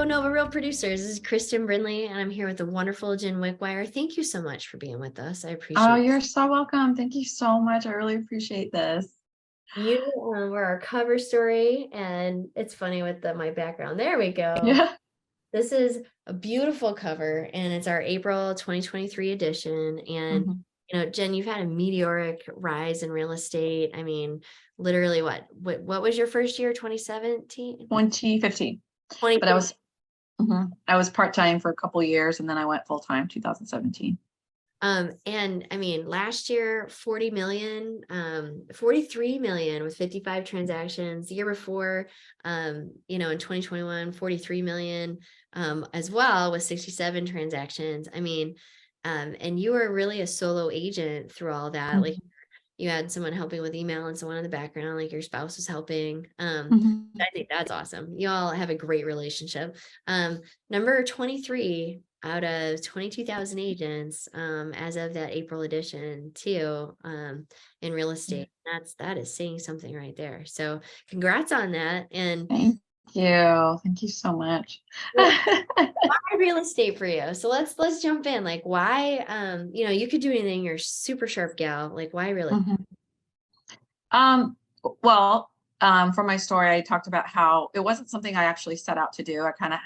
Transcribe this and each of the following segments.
Hello, Nova Real Producers. This is Kristen Brindley, and I'm here with the wonderful Jin Wickwire. Thank you so much for being with us. I Oh, appreciate it. you're so welcome. Thank you so much. I really appreciate this. You were our cover story, and it's funny with my background. There we go. Yeah. This is a beautiful cover, and it's our April 2023 edition. And Mhm. Jen, you've had a meteoric rise in real estate. I mean, literally, what was your first year? 2017? 2015. But I 2015. was I was part-time for a couple years and then I went full-time 2017. And I mean, last year, 40 million, 43 million with 55 transactions. The year before, in 2021, 43 million, as well with 67 transactions. I mean, and you were really a solo agent through all that. Like Mhm. you had someone helping with email and someone in the background, like your spouse was helping. Mhm. I think that's awesome. You all have a great relationship. Number 23 out of 22,000 agents, as of that April edition too, in real Yeah. estate. That is saying something right there. So congrats on that. And Thank you. Thank you so much. well, why real estate for you? So let's jump in. Like why, you could do anything, you're a super sharp gal. Like why real estate? Mhm. Um, well, for my story, I talked about how it wasn't something I actually set out to do. I kind of,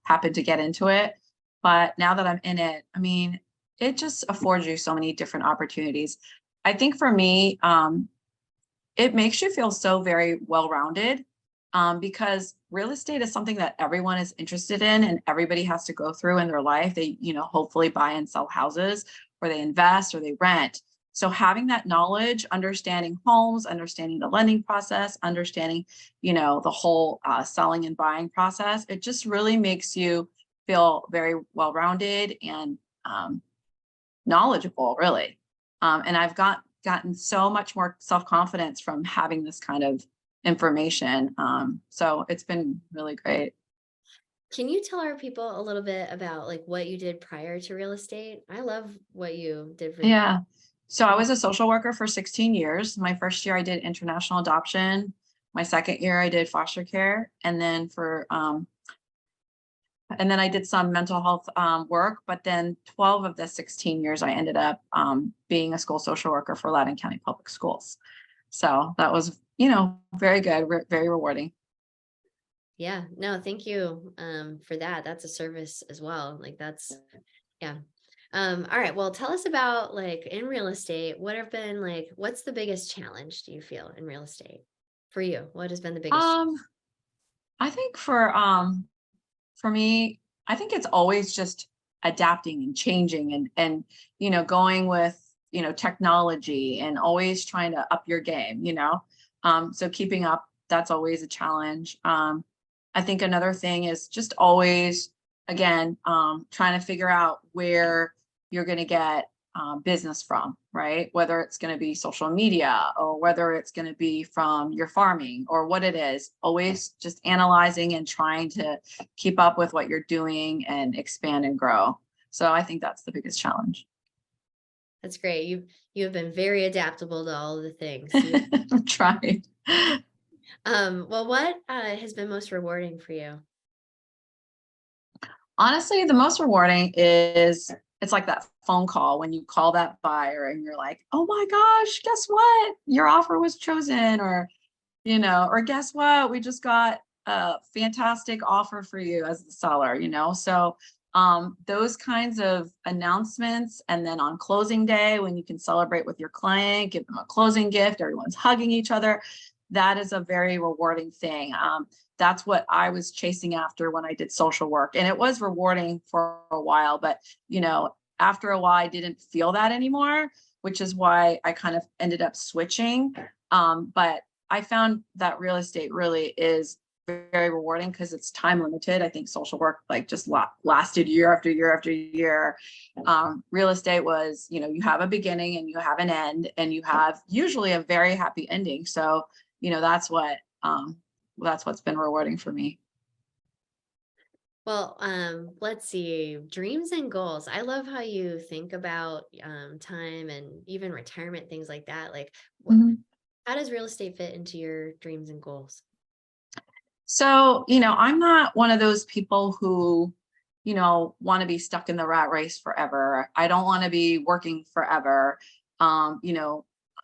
happened to get into it. But now that I'm in it, I mean, it just affords you so many different opportunities. I think for me, it makes you feel so very well-rounded, because real estate is something that everyone is interested in and everybody has to go through in their life. They, hopefully buy and sell houses, or they invest or they rent. So having that knowledge, understanding homes, understanding the lending process, understanding, the whole selling and buying process, it just really makes you feel very well-rounded and knowledgeable, really. And I've gotten so much more self-confidence from having this kind of information. So it's been really great. Can you tell our people a little bit about like what you did prior to real estate? I love what you did for. Yeah. So I was a social worker for 16 years. My first year I did international adoption. My second year I did foster care. And then I did some mental health work, but then 12 of the 16 years I ended up being a school social worker for Loudoun County Public Schools. So that was, very good, very rewarding. Yeah, no, thank you for that. That's a service as well. Like that's yeah. All right. Well, tell us about like in real estate, what have been like, what's the biggest challenge do you feel in real estate for you? What has been the biggest? Um, I think for me, I think it's always just adapting and changing and going with technology and always trying to up your game. So keeping up, that's always a challenge. I think another thing is just always, again, trying to figure out where you're going to get business from, right? Whether it's going to be social media or whether it's going to be from your farming or what it is, always just analyzing and trying to keep up with what you're doing and expand and grow. So I think that's the biggest challenge. That's great. You have been very adaptable to all of the things. I'm trying. Well, what has been most rewarding for you? Honestly, the most rewarding is it's like that phone call when you call that buyer and you're like, oh my gosh, guess what? Your offer was chosen, or guess what? We just got a fantastic offer for you as the seller. So those kinds of announcements. And then on closing day, when you can celebrate with your client, give them a closing gift, everyone's hugging each other. That is a very rewarding thing. That's what I was chasing after when I did social work. And it was rewarding for a while, but after a while, I didn't feel that anymore, which is why I kind of ended up switching. But I found that real estate really is very rewarding because it's time limited. I think social work like just lasted year after year after year. Real estate was, you have a beginning and you have an end, and you have usually a very happy ending. So, that's what's been rewarding for me. Well, let's see, dreams and goals. I love how you think about time and even retirement, things like that. Like, Mhm. how does real estate fit into your dreams and goals? So, I'm not one of those people who, want to be stuck in the rat race forever. I don't want to be working forever. I'm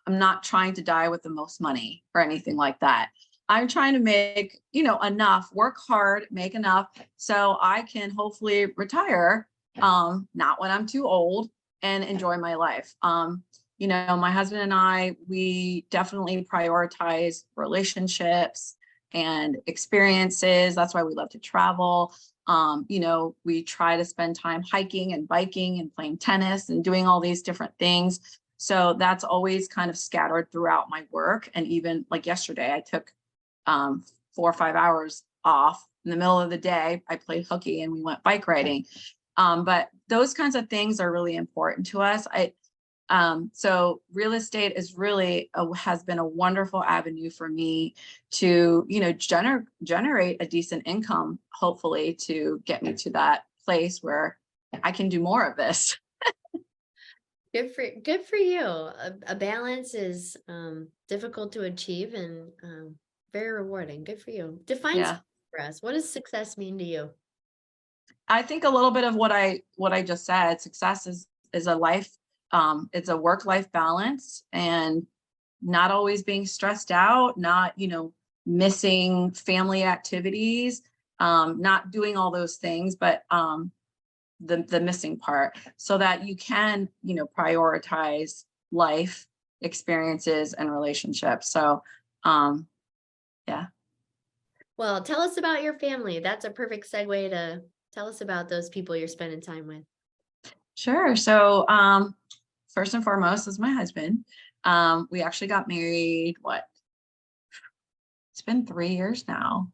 not trying to die with the most money or anything like that. I'm trying to make, enough, work hard, make enough so I can hopefully retire, not when I'm too old, and enjoy my life. My husband and I, we definitely prioritize relationships and experiences. That's why we love to travel. We try to spend time hiking and biking and playing tennis and doing all these different things. So that's always kind of scattered throughout my work. And even like yesterday, I took 4 or 5 hours off in the middle of the day. I played hooky and we went bike riding. But those kinds of things are really important to us. So real estate is really has been a wonderful avenue for me to, generate a decent income, hopefully to get me to that place where I can do more of this. Good for you. A balance is difficult to achieve and very rewarding. Good for you. Define Yeah. success for us. What does success mean to you? I think a little bit of what I just said, success is a life, it's a work-life balance, and not always being stressed out, not, missing family activities, not doing all those things, but the missing part, so that you can, prioritize life experiences and relationships. So yeah. Well, tell us about your family. That's a perfect segue to tell us about those people you're spending time with. Sure. So first and foremost is my husband. We actually got married, it's been 3 years now.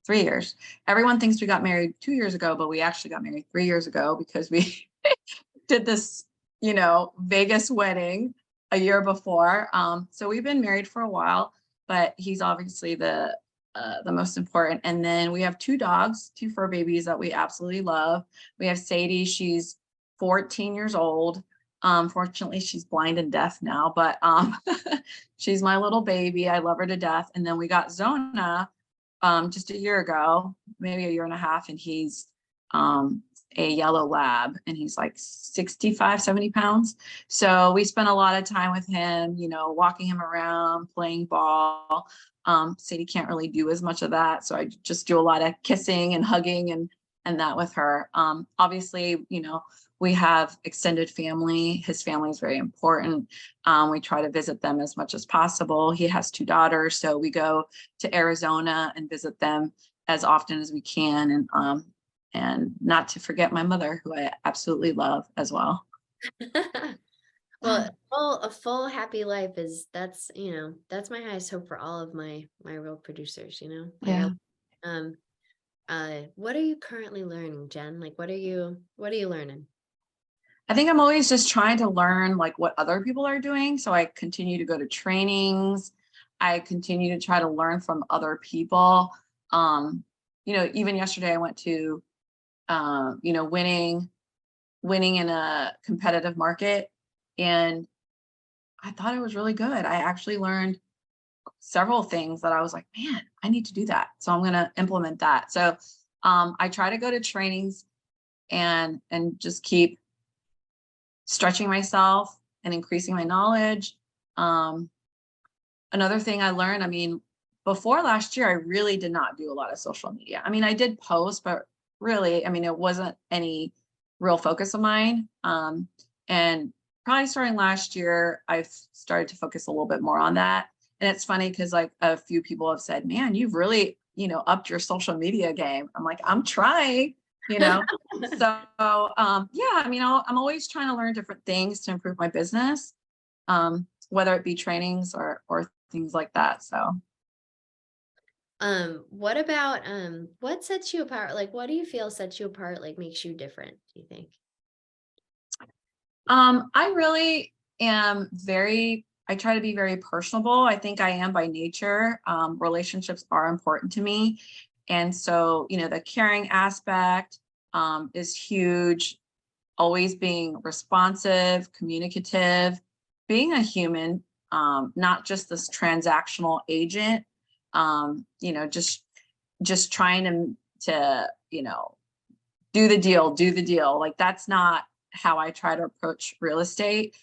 3 years. Everyone thinks we got married 2 years ago, but we actually got married 3 years ago because we did this, Vegas wedding a year before. So we've been married for a while, but he's obviously the most important. And then we have 2 dogs, 2 fur babies that we absolutely love. We have Sadie. She's 14 years old. Fortunately, she's blind and deaf now, but she's my little baby. I love her to death. And then we got Zona just a year ago, maybe a year and a half, and he's a yellow lab, and he's like 65, 70 pounds. So we spent a lot of time with him, walking him around, playing ball. Sadie can't really do as much of that, so I just do a lot of kissing and hugging and that with her. Obviously, we have extended family. His family is very important. We try to visit them as much as possible. He has 2 daughters, so we go to Arizona and visit them as often as we can. And not to forget my mother, who I absolutely love as well. Well, a full happy life that's my highest hope for all of my real producers, Yeah. What are you currently learning, Jen? Like what are you learning? I think I'm always just trying to learn like what other people are doing. So I continue to go to trainings. I continue to try to learn from other people. Even yesterday I went to, winning in a competitive market, and I thought it was really good. I actually learned several things that I was like, man, I need to do that. So I'm going to implement that. So I try to go to trainings and just keep stretching myself and increasing my knowledge. Another thing I learned, before last year, I really did not do a lot of social media. I did post, but really, it wasn't any real focus of mine. And probably starting last year, I've started to focus a little bit more on that. And it's funny because like a few people have said, man, you've really, upped your social media game. I'm like, I'm trying. So I'm always trying to learn different things to improve my business, whether it be trainings or things like that. So what about what sets you apart? Like what do you feel sets you apart, like makes you different, do you think? I really am I try to be very personable. I think I am by nature. Relationships are important to me. And so, the caring aspect is huge. Always being responsive, communicative, being a human, not just this transactional agent, just just trying to, you know, do the deal. Like, that's not how I try to approach real estate.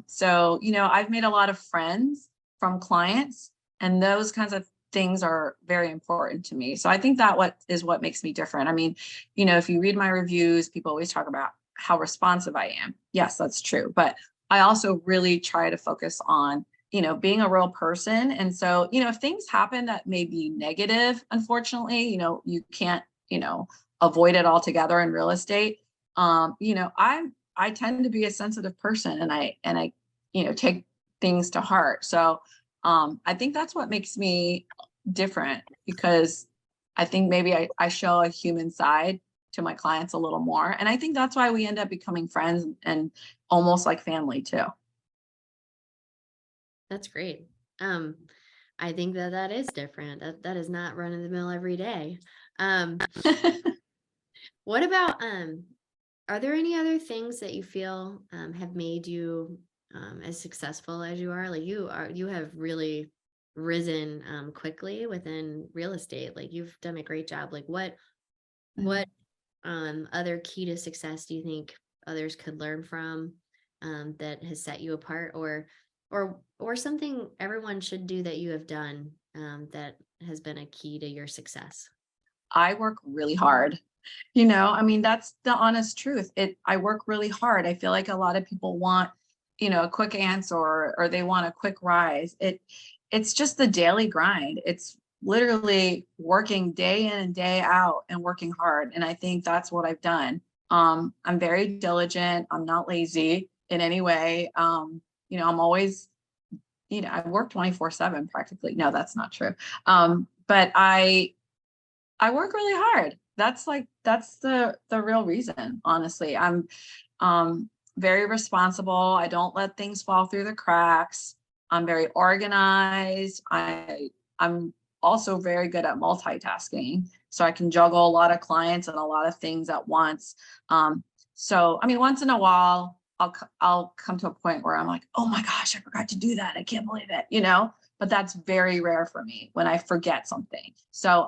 So, you know, I've made a lot of friends from clients, and those kinds of things are very important to me. So I think that what makes me different. I mean, you know, if you read my reviews, people always talk about how responsive I am. Yes, that's true. But I also really try to focus on, you know, being a real person. And so, you know, if things happen that may be negative, unfortunately, you know, you can't, you know, avoid it altogether in real estate. You know, I tend to be a sensitive person, and I, you know, take things to heart. So I think that's what makes me different, because I think maybe I show a human side to my clients a little more. And I think that's why we end up becoming friends and almost like family too. That's great. Um, I think that that is different. That is not run of the mill every day. Um, what about, are there any other things that you feel have made you as successful as you are? Like you have really risen quickly within real estate. Like you've done a great job. Like what other key to success do you think others could learn from that has set you apart, or something everyone should do that you have done that has been a key to your success? I work really hard. You know, I mean, that's the honest truth. I work really hard. I feel like a lot of people want, you know, a quick answer, or they want a quick rise. It's just the daily grind. It's literally working day in and day out and working hard. And I think that's what I've done. I'm very diligent. I'm not lazy in any way. You know, I'm always, you know, I work 24/7 practically. No, that's not true. But I work really hard. That's the real reason, honestly. I'm very responsible. I don't let things fall through the cracks. I'm very organized. I'm also very good at multitasking. So I can juggle a lot of clients and a lot of things at once. So I mean, once in a while, I'll come to a point where I'm like, oh my gosh, I forgot to do that. I can't believe it, you know, but that's very rare for me when I forget something. So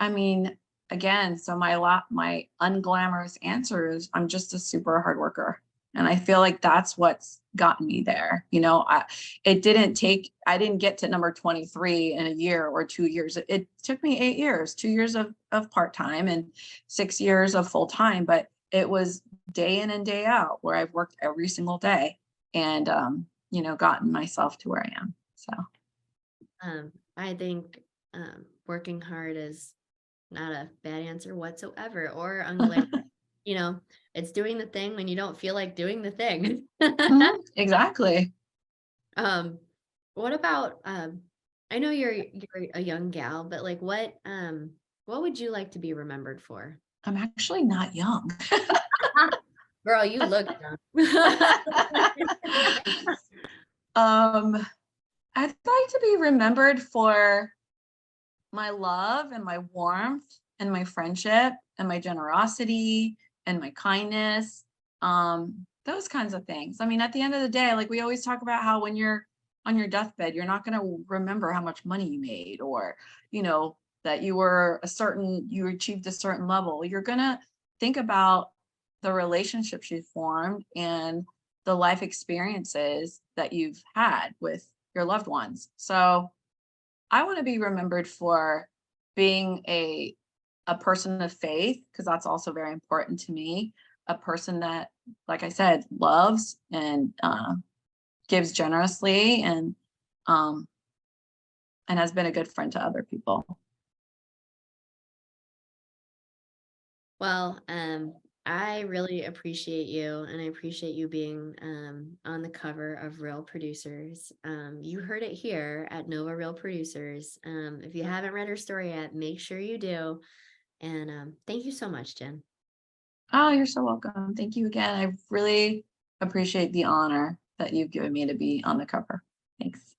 I mean, again, so my unglamorous answer is I'm just a super hard worker. And I feel like that's what's gotten me there. You know, I didn't get to number 23 in a year or 2 years. It took me 8 years, 2 years of part-time and 6 years of full-time, but it was day in and day out where I've worked every single day and, you know, gotten myself to where I am. So. I think working hard is not a bad answer whatsoever, or unglamorous. You know, it's doing the thing when you don't feel like doing the thing. Mhm, exactly. Um, what about I know you're a young gal, but like what would you like to be remembered for? I'm actually not young. Girl, you look young. um, I'd like to be remembered for my love and my warmth and my friendship and my generosity and my kindness. Those kinds of things. I mean, at the end of the day, like we always talk about how when you're on your deathbed, you're not going to remember how much money you made, or, you know, that you achieved a certain level. You're going to think about the relationships you formed and the life experiences that you've had with your loved ones. So I want to be remembered for being a person of faith, because that's also very important to me. A person that, like I said, loves and gives generously, and has been a good friend to other people. Well, I really appreciate you, and I appreciate you being on the cover of Real Producers. You heard it here at Nova Real Producers. If you haven't read her story yet, make sure you do. And thank you so much, Jen. Oh, you're so welcome. Thank you again. I really appreciate the honor that you've given me to be on the cover. Thanks.